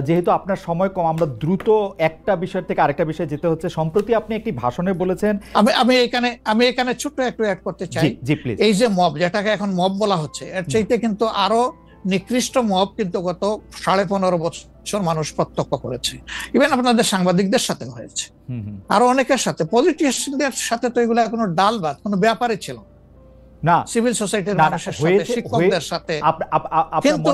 যেহেতু আপনার সময় কম, আমরা দ্রুত একটা বিষয় থেকে আরেকটা বিষয়ে যেতে হচ্ছে। সম্প্রতি আপনি একটি ভাষণে বলেছেন, আমি এখানে ছোট্ট একটু অ্যাড করতে চাই। জি প্লিজ। এই যে মব, যেটাকে এখন মব বলা হচ্ছে, এর চাইতে কিন্তু আরো নিকৃষ্ট মব কিন্তু গত 15.5 বছর মানুষ প্রত্যক্ষ করেছে। ইভেন আপনাদের সাংবাদিকদের সাথে হয়েছে, আরো অনেকের সাথে, পলিটিশিয়ানদের সাথে তো এগুলো কোনো ডাল ভাত, কোনো ব্যাপারই ছিল না। সিভিল সোসাইটির মানুষের সাথে, শিক্ষকদের সাথে। কিন্তু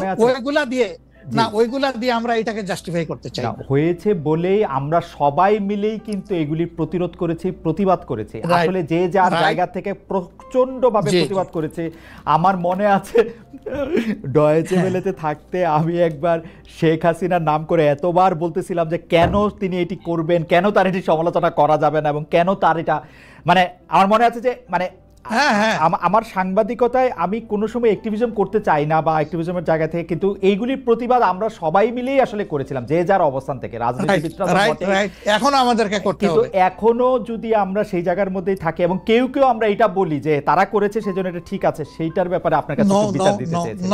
ওইগুলা দিয়ে আমরা এটাকে জাস্টিফাই করতে চাই না। হয়েছে বলেই আমরা সবাই মিলেই কিন্তু এগুলি প্রতিরোধ করেছি, প্রতিবাদ করেছি। আসলে যে যার জায়গা থেকে প্রচন্ডভাবে প্রতিবাদ করেছে। আমার মনে আছে ডয়েচে ওয়েলেতে থাকতে আমি একবার শেখ হাসিনার নাম করে এতবার বলতেছিলাম যে কেন তিনি এটি করবেন, কেন তার এটি সমালোচনা করা যাবে না, এবং কেন তার এটা, মানে আমার মনে আছে যে মানে আমার সাংবাদিকতায় আমি কোনো সময় অ্যাক্টিভিজম করতে চাই না বা অ্যাক্টিভিজমের জায়গা থেকে, কিন্তু এইগুলির প্রতিবাদ আমরা সবাই মিলেই আসলে করেছিলাম, যে যার অবস্থান থেকে। রাজনীতিবিদরা এখনো আমাদেরকে করতে হবে, কিন্তু এখনো যদি আমরা সেই জায়গার মধ্যেই থাকি এবং কেউ কেউ আমরা এটা বলি যে তারা করেছে সেজন্য এটা ঠিক আছে, সেইটার ব্যাপারে আপনার কাছে বিচার দিতে চাইছি।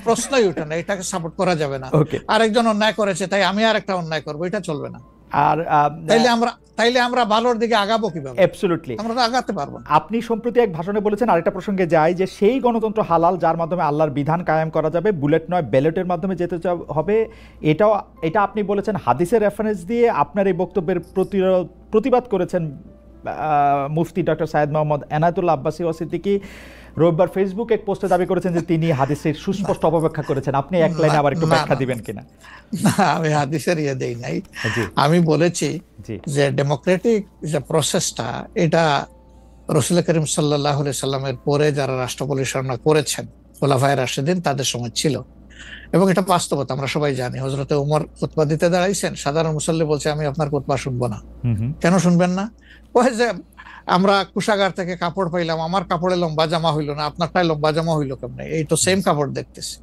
প্রশ্নই ওঠে না, এটাকে সাপোর্ট করা যাবে না। আরেকজন অন্যায় করেছে তাই আমি আরেকটা অন্যায় করবো, এটা চলবে না। আর তাইলে আমরা ভালোর দিকে আগাবো কিভাবে? অ্যাবসলিউটলি আমরা আগাতে পারবো না। আপনি সম্প্রতি এক ভাষণে বলেছেন, আরেকটা প্রসঙ্গে যাই, যে সেই গণতন্ত্র হালাল যার মাধ্যমে আল্লাহর বিধান কায়েম করা যাবে, বুলেট নয় ব্যালটের মাধ্যমে যেতে হবে। এটা আপনি বলেছেন হাদিসের রেফারেন্স দিয়ে। আপনার এই বক্তব্যের প্রতিবাদ করেছেন মুফতি ডক্টর সাইয়েদ মোহাম্মদ এনায়েতুল্লাহ আব্বাসী সিদ্দিকী। রোববার ফেসবুক এক পোস্টে দাবি করেছেন যে তিনি হাদিসের সুস্পষ্ট অপব্যাখ্যা করেছেন। আপনি এক লাইনে আবার একটু ব্যাখ্যা দিবেন কিনা? না, আমি হাদিসের দেই নাই। আমি বলেছি যে ডেমোক্রেটিক যে প্রসেসটা, এটা রাসূল করিম সাল্লাল্লাহু আলাইহি সাল্লামের পরে যারা রাষ্ট্র পরিচালনা করেছেন খোলাফায়ে রাশিদিন, তাদের সময় ছিল, এবং এটা বাস্তবতা আমরা সবাই জানি। হযরতে ওমর খুতবা দিতে দাঁড়াইছেন, সাধারণ মুসল্লি বলছে আমি আপনার খুতবা শুনবো না। কেন শুনবেন না? ওই যে আমরা কুশাগার থেকে কাপড় পাইলাম, আমার কাপড়ে লম্বা জামা হইলো না, আপনারটাই লম্বা জামা হইলো কেমনে? এই তো সেম কাপড় দেখতেছি।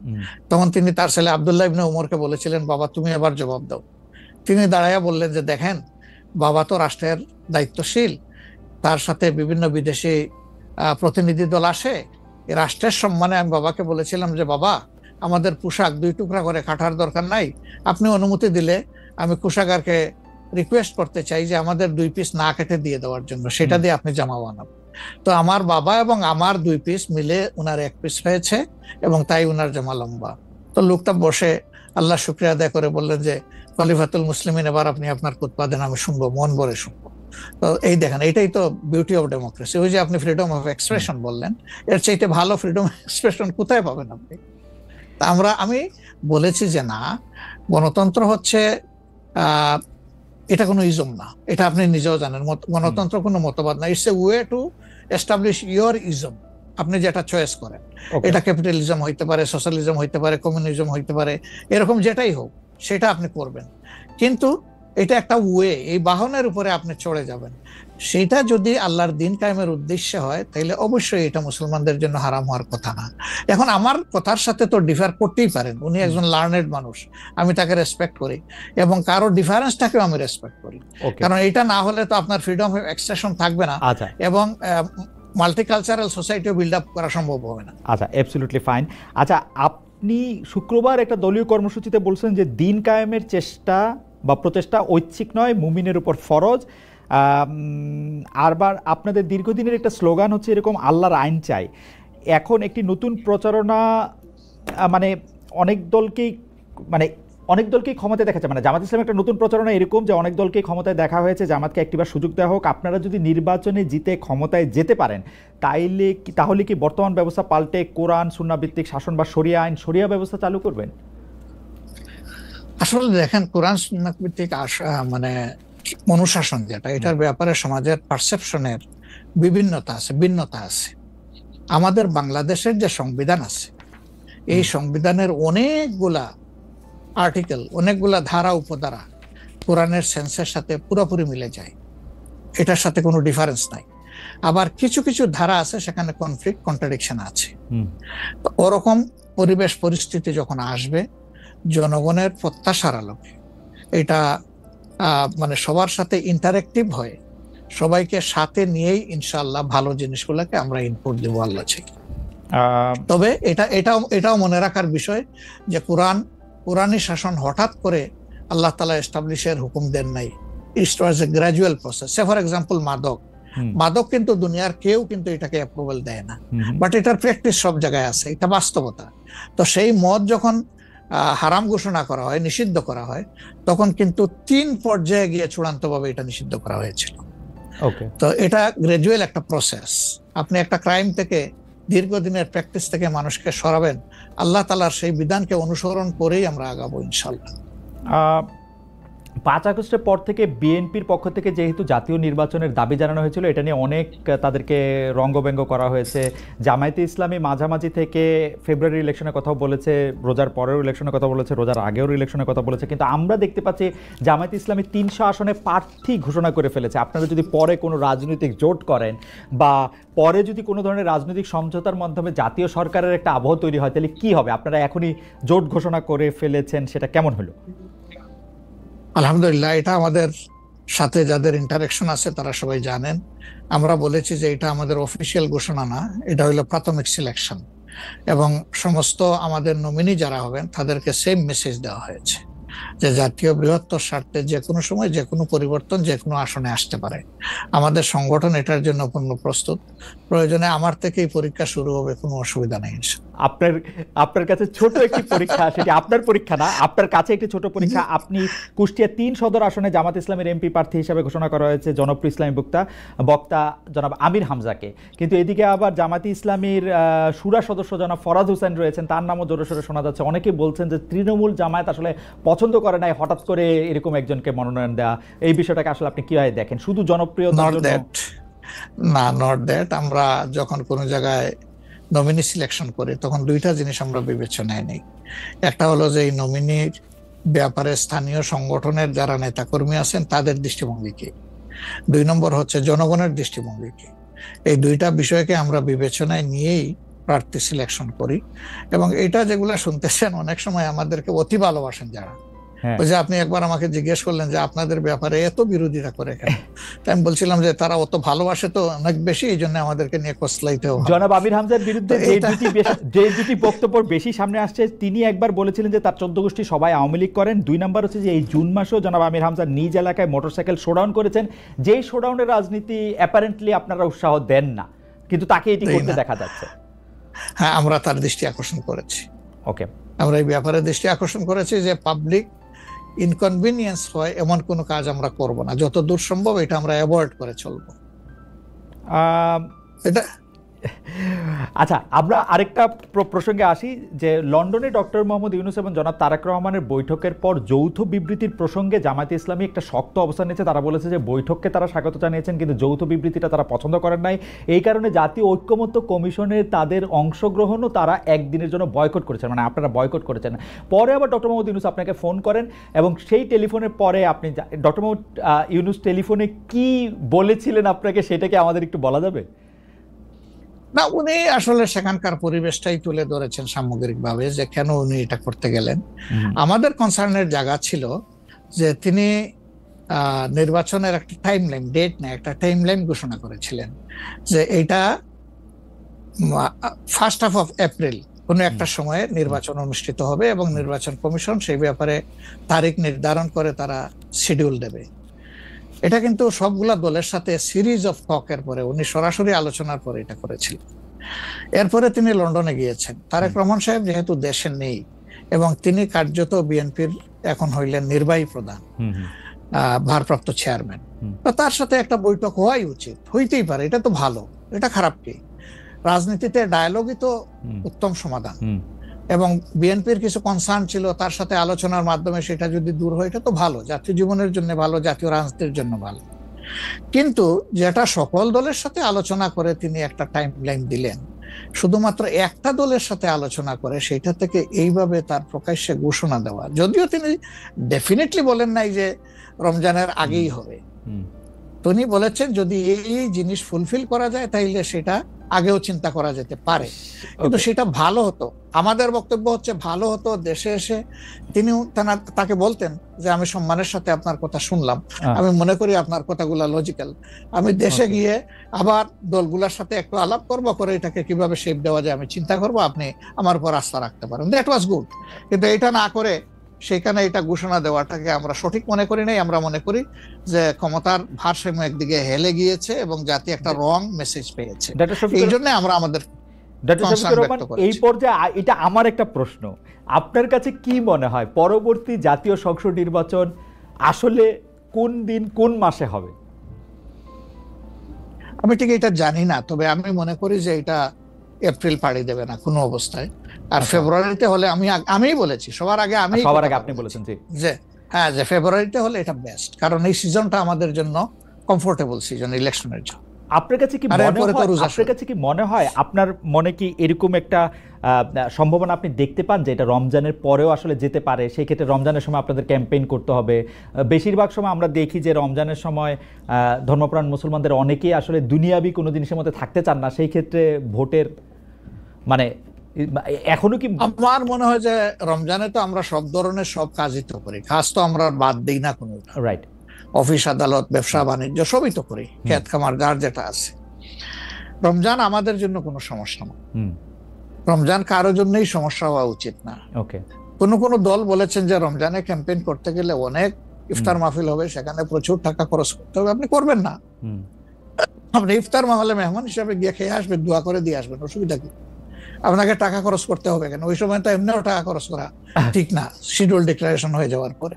তখন তিনি তার ছেলে আব্দুল্লাহ ইবনে উমরকে বলেছিলেন, বাবা তুমি এবার জবাব দাও। তিনি দাঁড়াইয়া বললেন যে দেখেন, বাবা তো রাষ্ট্রের দায়িত্বশীল, তার সাথে বিভিন্ন বিদেশি প্রতিনিধি দল আসে, রাষ্ট্রের সম্মানে আমি বাবাকে বলেছিলাম যে বাবা আমাদের পোশাক 2 টুকরা করে কাটার দরকার নাই, আপনি অনুমতি দিলে আমি কুশাগারকে রিকোয়েস্ট করতে চাই যে আমাদের 2 পিস না কেটে দিয়ে দেওয়ার জন্য, সেটা দিয়ে আপনি জামা বানাবেন। তো আমার বাবা এবং আমার 2 পিস মিলে উনার 1 পিস হয়েছে, এবং তাই উনার জামা লম্বা। তো লোকটা বসে আল্লাহ শুকরিয়া আদায় করে বললেন যে খলিফাতুল মুসলিমিন, এবার আপনি আপনার খুতবা দেন, আমি শুনবো, মন ভরে শুনবো। তো এই দেখেন, এটাই তো বিউটি অফ ডেমোক্রেসি। ওই যে আপনি ফ্রিডম অফ এক্সপ্রেশন বললেন, এর চাইতে ভালো ফ্রিডম এক্সপ্রেশন কোথায় পাবেন আপনি? আমি বলেছি যে না, গণতন্ত্র হচ্ছে এটা কোনো ইজম না, এটা আপনি নিজেও জানেন। গণতন্ত্র কোনো মতবাদ না, it's a way to establish your ism. আপনি যেটা চয়েস করেন, এটা ক্যাপিটালিজম হইতে পারে, সোশ্যালিজম হইতে পারে, কমিউনিজম হইতে পারে, এরকম যেটাই হোক সেটা আপনি করবেন। কিন্তু এটা একটা ওয়ে, এই বাহনের উপরে আপনি চড়ে যাবেন। সেটা যদি আল্লাহর দিন কায়েমের উদ্দেশ্যে হয়, তাহলে অবশ্যই এটা মুসলমানদের জন্য হারাম হওয়ার কথা না। এখন আমার কথার সাথে তো ডিফার করতেই পারেন, উনি একজন লার্নেড মানুষ, আমি তাকে রেসপেক্ট করি, এবং কারো ডিফারেন্সটাকেও আমি রেসপেক্ট করি, কারণ এটা না হলে তো আপনার ফ্রিডম অফ এক্সপ্রেশন থাকবে না, এবং মাল্টিকালচারাল সোসাইটিও বিল্ড আপ করা সম্ভব হবে না। আচ্ছা, অ্যাবসলিউটলি ফাইন। আচ্ছা, আপনি শুক্রবার একটা দলীয় কর্মসূচিতে বলছেন যে দিন কায়েমের চেষ্টা বা প্রচেষ্টা ঐচ্ছিক নয়, মুমিনের উপর ফরজ। আরবার আপনাদের দীর্ঘদিনের একটা স্লোগান হচ্ছে এরকম, আল্লাহর আইন চাই। এখন একটি নতুন প্রচারণা, মানে অনেক দলকেই ক্ষমতায় দেখা যায়, মানে জামাত ইসলাম একটা নতুন প্রচারণা এরকম যে অনেক দলকেই ক্ষমতায় দেখা হয়েছে, জামাতকে একটিবার সুযোগ দেওয়া হোক, আপনারা যদি নির্বাচনে জিতে ক্ষমতায় যেতে পারেন তাহলে কি বর্তমান ব্যবস্থা পাল্টে কোরআন সুন্নাহ ভিত্তিক শাসন বা শরিয়া আইন, শরিয়া ব্যবস্থা চালু করবেন? আসলে দেখেন, কোরআন সুন্নাহ ভিত্তিক মানে অনুশাসন যেটা, এটার ব্যাপারে সমাজের পারসেপশনের ভিন্নতা আছে। আমাদের বাংলাদেশের যে সংবিধান আছে, এই সংবিধানের অনেকগুলা আর্টিকেল, অনেকগুলা ধারা উপধারা কোরআনের সেন্সের সাথে পুরোপুরি মিলে যায়, এটার সাথে কোনো ডিফারেন্স নাই। আবার কিছু কিছু ধারা আছে সেখানে কনফ্লিক্ট, কন্ট্রাডিকশন আছে। তো ওরকম পরিবেশ পরিস্থিতি যখন আসবে, জনগণের প্রত্যাশার আলোকে এটা মানে সবার সাথে ইন্টারেক্টিভ হয়ে সবাইকে সাথে নিয়েই ইনশাআল্লাহ ভালো জিনিসগুলোকে আমরা ইনপুট দেবো আল্লাহ চাই। তবে এটাও মনে রাখার বিষয় যে কোরআন কোরআনী শাসন হঠাৎ করে আল্লাহ তাআলা এস্টাবলিশের হুকুম দেন নাই। It was a gradual process. Say for example মাদক কিন্তু দুনিয়ার কেউ কিন্তু এটাকে অ্যাপ্রুভাল দেয় না, বাট এটার প্র্যাকটিস সব জায়গায় আছে, এটা বাস্তবতা। তো সেই মদ যখন হারাম ঘোষণা করা হয়, নিষিদ্ধ করা হয়, তখন কিন্তু 3 পর্যায়ে গিয়ে চূড়ান্তভাবে এটা নিষিদ্ধ করা হয়েছিল। তো এটা গ্রাজুয়াল একটা প্রসেস। আপনি একটা ক্রাইম থেকে, দীর্ঘদিনের প্র্যাকটিস থেকে মানুষকে সরাবেন, আল্লাহ তাআলার সেই বিধানকে অনুসরণ করেই আমরা আগাবো ইনশাআল্লাহ। 5 আগস্টের পর থেকে বিএনপির পক্ষ থেকে যেহেতু জাতীয় নির্বাচনের দাবি জানানো হয়েছিল, এটা নিয়ে অনেক তাদেরকে রঙ্গব্যঙ্গ করা হয়েছে। জামায়াতে ইসলামী মাঝামাঝি থেকে ফেব্রুয়ারি ইলেকশনের কথাও বলেছে, রোজার পরেও ইলেকশনের কথা বলেছে, রোজার আগেও ইলেকশনের কথা বলেছে, কিন্তু আমরা দেখতে পাচ্ছি জামায়াতে ইসলামী 300 আসনে প্রার্থী ঘোষণা করে ফেলেছে। আপনারা যদি পরে কোনো রাজনৈতিক জোট করেন বা পরে যদি কোনো ধরনের রাজনৈতিক সমঝোতার মাধ্যমে জাতীয় সরকারের একটা আবহ তৈরি হয়, তাহলে কি হবে? আপনারা এখনই জোট ঘোষণা করে ফেলেছেন, সেটা কেমন হলো? আলহামদুলিল্লাহ, এটা আমাদের সাথে যাদের ইন্টারেকশন আছে তারা সবাই জানেন। আমরা বলেছি যে এটা আমাদের অফিসিয়াল ঘোষণা না, এটা হলো প্রাথমিক সিলেকশন, এবং সমস্ত আমাদের নমিনি যারা হবেন তাদেরকে সেম মেসেজ দেওয়া হয়েছে যে জাতীয় বৃহত্তর স্বার্থে যে কোনো সময় যে কোনো পরিবর্তন যে কোনো আসনে আসতে পারে। আমাদের সংগঠন এটার জন্য পূর্ণ প্রস্তুত। প্রয়োজনে আমার থেকেই পরীক্ষা শুরু হবে, কোনো অসুবিধা নেই। আপনার কাছে ছোট একটি পরীক্ষা, সেটি আপনার পরীক্ষা না, আপনার কাছে একটি ছোট পরীক্ষা। আপনি কুষ্টিয়া 3 সদর আসনে জামাত ইসলামের এমপি প্রার্থী হিসেবে ঘোষণা করা হয়েছে জনপ্রিয় ইসলামী বক্তা জনাব আমির হামজাকে, কিন্তু এদিকে আবার জামাতি ইসলামীর শুরা সদস্য জনাব ফরাদ হোসেন রয়েছেন, তার নামও জোরে সোরে শোনা যাচ্ছে। অনেকেই বলছেন যে তৃণমূল জামায়াত আসলে পছন্দ করে নাই হঠাৎ করে এরকম একজনকে মনোনয়ন দেওয়া। এই বিষয়টাকে আসলে আপনি কিভাবে দেখেন? শুধু জনপ্রিয়তার জন্য না, নট দ্যাট। আমরা যখন কোনো জায়গায় নমিনি সিলেকশন করি তখন 2টা জিনিস আমরা বিবেচনায় নেই। একটা হলো যে এই নমিনির ব্যাপারে স্থানীয় সংগঠনের যারা নেতাকর্মী আছেন তাদের দৃষ্টিভঙ্গি কি, 2 নম্বর হচ্ছে জনগণের দৃষ্টিভঙ্গি কি। এই 2টা বিষয়কে আমরা বিবেচনায় নিয়েই প্রার্থী সিলেকশন করি। এবং এটা যেগুলো শুনতেছেন, অনেক সময় আমাদেরকে অতি ভালোবাসেন যারা, ওই যে আপনি একবার আমাকে জিজ্ঞেস করলেন যে আপনাদের ব্যাপারে এত বিরোধিতা করে কেন, তাই আমি বলছিলাম যে তারা অত ভালোবাসে তো অনেক বেশি, এই জন্য আমাদেরকে নিয়ে কসলাইতে হবে। জনাব আমির হামজার বিরুদ্ধে যে দুটি বক্তব্য বেশি সামনে আসছে, তিনি একবার বলেছিলেন যে তার 14 গোষ্ঠী সবাই আওয়ামী লীগ করেন। 2 নম্বর হচ্ছে যে এই জুন মাসেও জনাব আমির হামজা নিজ এলাকায় মোটরসাইকেল শোডাউন করেছেন, যেই শোডাউনের রাজনীতি অ্যাপারেন্টলি আপনারা উৎসাহ দেন না, কিন্তু তাকে এটি করতে দেখা যাচ্ছে। হ্যাঁ, আমরা তার দৃষ্টি আকর্ষণ করেছি। ওকে, আমরা এই ব্যাপারে দৃষ্টি আকর্ষণ করেছি যে পাবলিক ইনকনভিনিয়েন্স হয় এমন কোনো কাজ আমরা করব না, যত দূর সম্ভব এটা আমরা অ্যাভয়েড করে চলবো। এটা আচ্ছা, আমরা আরেকটা প্রসঙ্গে আসি যে লন্ডনে ডক্টর মোহাম্মদ ইউনূস এবং জনাব তারেক রহমানের বৈঠকের পর যৌথ বিবৃতির প্রসঙ্গে জামায়াতে ইসলামী একটা শক্ত অবস্থান নিয়েছে। তারা বলেছে যে বৈঠককে তারা স্বাগত জানিয়েছেন, কিন্তু যৌথ বিবৃতিটা তারা পছন্দ করেন নাই। এই কারণে জাতীয় ঐক্যমত্য কমিশনে তাদের অংশগ্রহণও তারা একদিনের জন্য বয়কট করেছেন, মানে আপনারা বয়কট করেছেন। পরে আবার ডক্টর মোহাম্মদ ইউনূস আপনাকে ফোন করেন এবং সেই টেলিফোনের পরে আপনি ডক্টর মোহাম্মদ ইউনূস টেলিফোনে কি বলেছিলেন আপনাকে, সেটাকে আমাদের একটু বলা যাবে? না, উনি আসলে সেখানকার পরিবেশটাই তুলে ধরেছেন সামগ্রিকভাবে যে কেন উনি এটা করতে গেলেন। আমাদের কনসার্নের জায়গা ছিল যে তিনি নির্বাচনের একটা টাইমলাইন, ডেট না, একটা টাইমলাইন ঘোষণা করেছিলেন যে এটা ফার্স্ট হাফ অফ এপ্রিল কোনো একটা সময়ে নির্বাচন অনুষ্ঠিত হবে এবং নির্বাচন কমিশন সেই ব্যাপারে তারিখ নির্ধারণ করে তারা শিডিউল দেবে। এটা কিন্তু সবগুলা দলের সাথে সিরিজ অফ টকের পরে, উনি সরাসরি আলোচনার পরে এটা করেছিলেন। এরপরে তিনি লন্ডনে গিয়েছেন। তারেক রহমান সাহেব যেহেতু দেশে নেই এবং তিনি কার্যত বিএনপির এখন হইলেন নির্বাহী প্রধান, ভারপ্রাপ্ত চেয়ারম্যান, তো তার সাথে একটা বৈঠক হওয়াই উচিত, হইতেই পারে, এটা তো ভালো, এটা খারাপ কি? রাজনীতিতে ডায়ালগই তো উত্তম সমাধান। এবং বিএনপির কিছু কনসার্ন ছিল, তার সাথে আলোচনার মাধ্যমে সেটা যদি দূর হয় এটা তো ভালো, জাতীয় জীবনের জন্য ভালো, জাতীয় রাজনীতির জন্য ভালো। কিন্তু যেটা সকল দলের সাথে আলোচনা করে তিনি একটা টাইমলাইন দিলেন, শুধুমাত্র একটা দলের সাথে আলোচনা করে সেটা থেকে এইভাবে তার প্রকাশ্যে ঘোষণা দেওয়া, যদিও তিনি ডেফিনেটলি বলেন নাই যে রমজানের আগেই হবে, তিনি বলেছেন যদি এই জিনিস ফুলফিল করা যায় তাইলে সেটা আগেও চিন্তা করা যেতে পারে, কিন্তু সেটা ভালো হতো। আমাদের বক্তব্য হচ্ছে ভালো হতো দেশে এসে তিনি তাকে বলতেন যে আমি সম্মানের সাথে আপনার কথা শুনলাম, আমি মনে করি আপনার কথাগুলো লজিক্যাল, আমি দেশে গিয়ে আবার দলগুলোর সাথে একটু আলাপ করবো, করে এটাকে কিভাবে শেপ দেওয়া যায় আমি চিন্তা করবো, আপনি আমার উপর আস্থা রাখতে পারেন। That was good. কিন্তু এটা না করে সেখানে এটা ঘোষণা দেওয়াটাকে আমরা সঠিক মনে করি নাই। আমরা মনে করি যে ক্ষমতার ভারসাম্য একদিকে হেলে গিয়েছে এবং জাতি একটা রং মেসেজ পেয়েছে। এই জন্য আমরা আমাদের এই পর্যায়ে এটা আমার একটা প্রশ্ন, আপনার কাছে কি মনে হয় পরবর্তী জাতীয় সংসদ নির্বাচন আসলে কোন দিন কোন মাসে হবে? আমি ঠিক এটা জানি না, তবে আমি মনে করি যে এটা এপ্রিল পাড়ি দেবে না কোনো অবস্থায়। আর ফেব্রুয়ারিতে হলে আমি বলেছি সবার আগে, আপনি বলেছেন যে হ্যাঁ, যে ফেব্রুয়ারিতে হলে এটা বেস্ট, কারণ এই সিজনটা আমাদের জন্য কমফোর্টেবল সিজন ইলেকশনের জন্য। আপনার কাছে কি মনে হয় আপনার মনে কি এরকম একটা সম্ভাবনা আপনি দেখতে পান যে এটা রমজানের পরেও আসলে যেতে পারে? সেই ক্ষেত্রে রমজানের সময় আপনাদের ক্যাম্পেইন করতে হবে। বেশিরভাগ সময় আমরা দেখি যে রমজানের সময় ধর্মপ্রাণ মুসলমানদের অনেকেই আসলে দুনিয়াবি কোনো জিনিসের মধ্যে থাকতে চান না, সেই ক্ষেত্রে ভোটের মানে এখনো কি? আমার মনে হয় যে রমজানে তো আমরা সব ধরনের সব কাজই তো করি, কাজ তো আমরা বাদ দিই না কোনো, রাইট? অফিস আদালত ব্যবসা বাণিজ্য সবই তো করি, ক্ষেত খামার যার যেটা আছে। রমজান আমাদের জন্য কোনো সমস্যা না, রমজান কারোর জন্যই সমস্যা হওয়া উচিত না। ওকে। কোনো দল বলেছেন যে রমজানে ক্যাম্পেইন করতে গেলে অনেক ইফতার মাহফিল হবে, সেখানে প্রচুর টাকা খরচ করতে হবে। আপনি করবেন না, আপনি ইফতার মাহফিলে মেহমান হিসাবে গিয়ে খেয়ে আসবেন, দোয়া করে দিয়ে আসবেন, অসুবিধা কি? আপনাকে টাকা খরচ করতে হবে কেন? ওই সময় তো এমনিও টাকা খরচ করা ঠিক না, শিডিউল ডিক্লারেশন হয়ে যাওয়ার পরে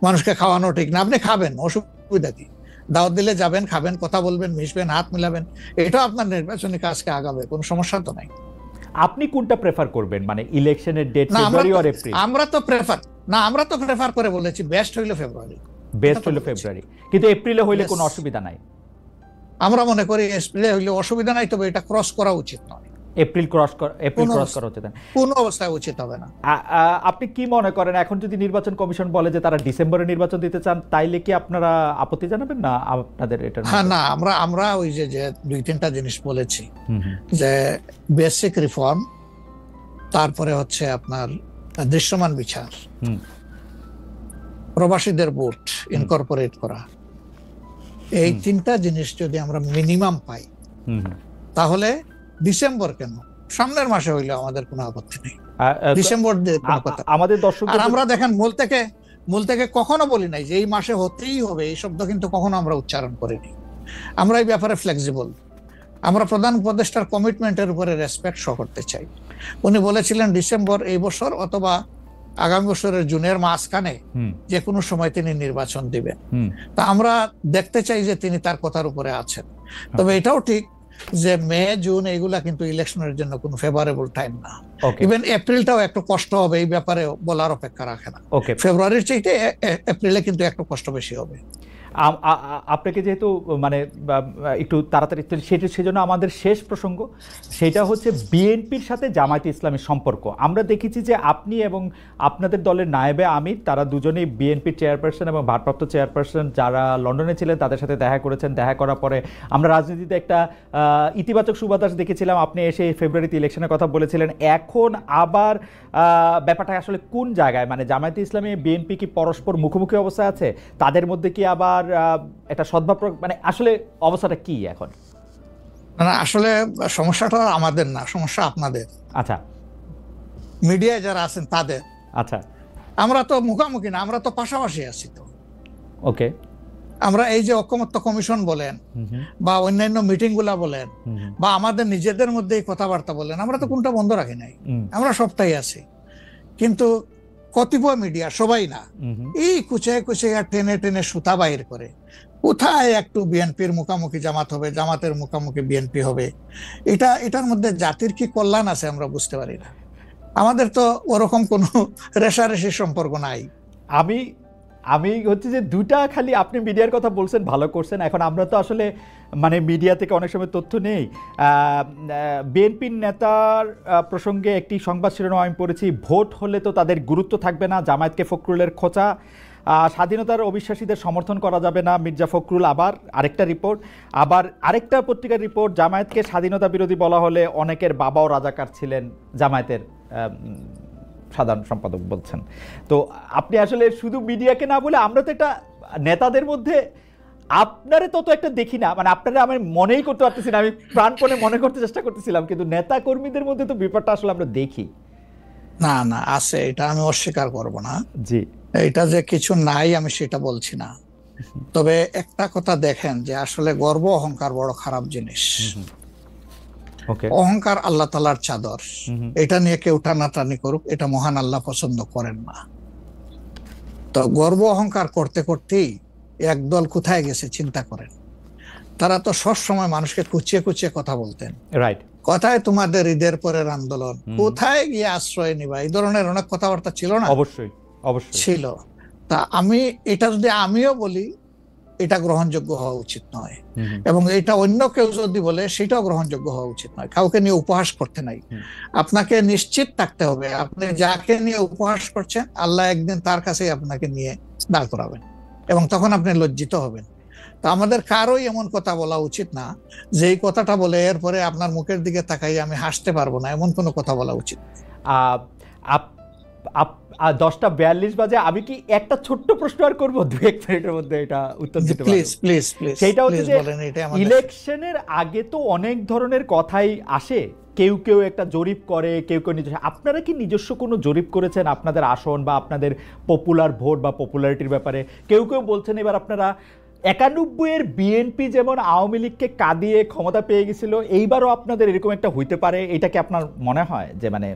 মানুষকে খাওয়ানো ঠিক না। আপনি খাবেন, অসুবিধা কি? দাওয়াত দিলে যাবেন, খাবেন, কথা বলবেন, মিশবেন, হাত মিলাবেন, এটাও আপনার নির্বাচনী কাজকে আগাবে, কোনো সমস্যা তো নাই। আপনি কোনটা প্রেফার করবেন, মানে ইলেকশনের ডেট ফেব্রুয়ারি অর এপ্রিল? আমরা তো প্রেফার করে বলেছি বেস্ট হইলো ফেব্রুয়ারি, কিন্তু এপ্রিলে হইলে কোনো অসুবিধা নাই। আমরা মনে করি এপ্রিলে হইলে অসুবিধা নাই, তবে এটা ক্রস করা উচিত নয়। এপ্রিল ক্রস করা উচিত না, কোনো অবস্থায় উচিত হবে না। আপনি কি মনে করেন এখন যদি নির্বাচন কমিশন বলে যে তারা ডিসেম্বরে নির্বাচন দিতে চান, তাইলে কি আপনারা আপত্তি জানাবেন না আপনাদের এটা? হ্যাঁ, না, আমরা ওই যে 2-3টা জিনিস বলেছি, যে বেসিক রিফর্ম, তারপরে হচ্ছে আপনার দৃশ্যমান বিচার, প্রবাসীদের ভোট ইনকর্পোরেট করা, এই 3টা জিনিস যদি আমরা মিনিমাম পাই তাহলে ডিসেম্বর কেন, সামনের মাসে হইলে আমাদের কোনো আপত্তি নেই। ডিসেম্বর আমাদের দর্শক, আর আমরা দেখেন মূল থেকে কখনো বলি নাই যে এই মাসে হতেই হবে, এই শব্দ কিন্তু কখনো আমরা উচ্চারণ করিনি। আমরা এই ব্যাপারে ফ্লেক্সিবল। আমরা প্রধান উপদেষ্টার কমিটমেন্টের উপরে রেসপেক্ট শো করতে চাই। উনি বলেছিলেন ডিসেম্বর এই বছর অথবা আগামী বছরের জুনের মাঝখানে যে কোনো সময় তিনি নির্বাচন দিবেন। তা আমরা দেখতে চাই যে তিনি তার কথার উপরে আছেন। তবে এটাও ঠিক যে মে জুন এগুলা কিন্তু ইলেকশনের জন্য কোনো ফেভারেবল টাইম না। ইভেন এপ্রিলটাও একটু কষ্ট হবে, এই ব্যাপারে বলার অপেক্ষা রাখে না। ফেব্রুয়ারির চাইতে এপ্রিলে কিন্তু একটু কষ্ট বেশি হবে। আপনাকে যেহেতু মানে একটু তাড়াতাড়ি, সেজন্য আমাদের শেষ প্রসঙ্গ সেটা হচ্ছে বিএনপির সাথে জামায়াতে ইসলামের সম্পর্ক। আমরা দেখেছি যে আপনি এবং আপনাদের দলের নায়েবে আমির, তারা দুজনেই বিএনপির চেয়ারপারসন এবং ভারপ্রাপ্ত চেয়ারপারসন যারা লন্ডনে ছিলেন তাদের সাথে দেখা করেছেন। দেখা করার পরে আমরা রাজনীতিতে একটা ইতিবাচক সুবাতাস দেখেছিলাম। আপনি এসে ফেব্রুয়ারিতে ইলেকশনের কথা বলেছিলেন। এখন আবার ব্যাপারটা আসলে কোন জায়গায়, মানে জামায়াতে ইসলামী বিএনপি কি পরস্পর মুখোমুখি অবস্থা আছে? তাদের মধ্যে কি আবার একটা সদ্ভাব, মানে আসলে অবস্থাটা কি এখন? না, আসলে সমস্যাটা আমাদের না, সমস্যা আপনাদের। আচ্ছা, মিডিয়ায় যারা আছেন তাদের। আচ্ছা, আমরা তো মুখোমুখি না, আমরা তো পাশাপাশি আছি। তো ওকে, আমরা এই যে ঐকমত্য কমিশন বলেন বা অন্যান্য মিটিং গুলা বলেন বা আমাদের নিজেদের মধ্যে কথাবার্তা বলেন, আমরা তো কোনটা বন্ধ রাখি নাই, আমরা সবটাই আছি। কিন্তু কতিপয় মিডিয়া, সবাই না, এই কুচে টেনে টেনে সুতা বাইর করে কোথায় একটু বিএনপির মুখামুখি জামাত হবে, জামাতের মুখামুখি বিএনপি হবে, এটার মধ্যে জাতির কি কল্যাণ আছে আমরা বুঝতে পারি না। আমাদের তো ওরকম কোনো রেশারেশির সম্পর্ক নাই। আমি হচ্ছে যে দুটা, খালি আপনি মিডিয়ার কথা বলছেন, ভালো করছেন। এখন আমরা তো আসলে মানে মিডিয়া থেকে অনেক সময় তথ্য নেই। বিএনপির নেতার প্রসঙ্গে একটি সংবাদ শিরোনাম আমি পড়েছি, ভোট হলে তো তাদের গুরুত্ব থাকবে না, জামায়াতকে ফখরুলের খোঁচা, স্বাধীনতার অবিশ্বাসীদের সমর্থন করা যাবে না, মির্জা ফখরুল। আবার আরেকটা রিপোর্ট, আবার আরেকটা পত্রিকার রিপোর্ট, জামায়াতকে স্বাধীনতা বিরোধী বলা হলে অনেকের বাবাও রাজাকার ছিলেন, জামায়াতের সাধারণ সম্পাদক বলছেন। তো আপনি আসলে শুধু মিডিয়াকে না বলে, আমরা তো একটা নেতাদের মধ্যে আপনারে তত একটা দেখি না, মানে আপনারা আমি মনেই করতে পারতেছি না, আমি প্রাণপণে মনে করতে চেষ্টা করতেছিলাম, কিন্তু নেতা কর্মীদের মধ্যে তো ব্যাপারটা আসলে আমরা দেখি। না না, আছে, এটা আমি অস্বীকার করব না। জি। এটা যে কিছু নাই আমি সেটা বলছি না, তবে একটা কথা দেখেন যে আসলে গর্ব অহংকার বড় খারাপ জিনিস। ওকে। অহংকার আল্লাহ তাআলার চাদর, এটা নিয়ে কেউ টানাটানি করুক, এটা মহান আল্লাহ পছন্দ করেন না। তো গর্ব অহংকার করতে করতেই একদল কোথায় গেছে চিন্তা করেন। তারা তো সব সময় মানুষকে কুচিয়ে কুচিয়ে কথা বলতেন। রাইট। কোথায় তোমাদের ঈদের পরের আন্দোলন, কোথায় গিয়ে আশ্রয় নিবা, এই ধরনের অনেক কথাবার্তা ছিল না? অবশ্যই অবশ্যই ছিল। তা আমি এটা যদি আমিও বলি, এটা গ্রহণযোগ্য হওয়া উচিত নয়, এবং এটা অন্য কেউ যদি বলে সেটাও গ্রহণযোগ্য হওয়া উচিত নয়। কাউকে নিয়ে উপহাস করতে নাই। আপনাকে নিশ্চিত থাকতে হবে আপনি যাকে নিয়ে উপহাস করছেন আল্লাহ একদিন তার কাছেই আপনাকে নিয়ে দাঁড় করাবেন, এবং তখন আপনি লজ্জিত হবেন। তো আমাদের কারোই এমন কথা বলা উচিত না যে এই কথাটা বলে এরপরে আপনার মুখের দিকে তাকাই আমি হাসতে পারবো না, এমন কোনো কথা বলা উচিত। 10টা 42 বাজে, আমি কি একটা ছোট্ট প্রশ্ন আর করবো 2-1 মিনিটের মধ্যে, এটা উত্তর দিতে পারবো? Please please please. সেটা হচ্ছে যে ইলেকশনের আগে তো অনেক ধরনের কথাই আসে, কেউ কেউ একটা জরিপ করে, কেউ কেউ নিজস্ব। আপনারা কি নিজস্ব কোনো জরিপ করেছেন আপনাদের আসন বা আপনাদের পপুলার ভোট বা পপুলারিটির ব্যাপারে? কেউ কেউ বলছেন এবার আপনারা 91-এর বিএনপি যেমন আওয়ামী লীগকে কাঁদিয়ে ক্ষমতা পেয়ে গেছিল, এইবারও আপনাদের এরকম একটা হইতে পারে, এটা কি আপনার মনে হয় যে মানে?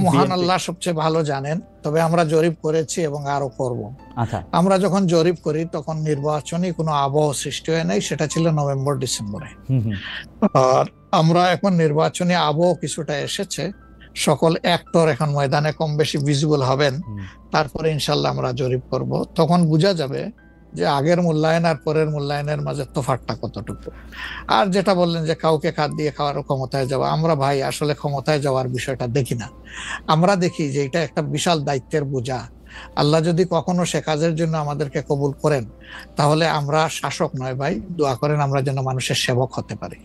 মহান আল্লাহ সবচেয়ে ভালো জানেন, তবে আমরা জরিপ করেছি এবং আরো করব। আচ্ছা। আমরা যখন জরিপ করি তখন নির্বাচনী কোনো আবহ সৃষ্টি হয় নাই, সেটা ছিল নভেম্বর ডিসেম্বরে। আর আমরা এখন নির্বাচনী আবহ কিছুটা এসেছে, সকল অ্যাক্টর এখন ময়দানে কম বেশি ভিজিবল হবেন, তারপরে ইনশাল্লাহ আমরা জরিপ করব। তখন বোঝা যাবে যে আগের মূল্যায়ন আর পরের মূল্যায়নের মাঝে তফাৎটা কতটুকু। আর যেটা বললেন যে কাউকে খাদ দিয়ে খাওয়ার ক্ষমতায় যাওয়া, আমরা ভাই আসলে ক্ষমতায় যাওয়ার বিষয়টা দেখি না। আমরা দেখি যে এটা একটা বিশাল দায়িত্বের বোঝা। আল্লাহ যদি কখনো সে কাজের জন্য আমাদেরকে কবুল করেন, তাহলে আমরা শাসক নয় ভাই, দোয়া করেন আমরা যেন মানুষের সেবক হতে পারি।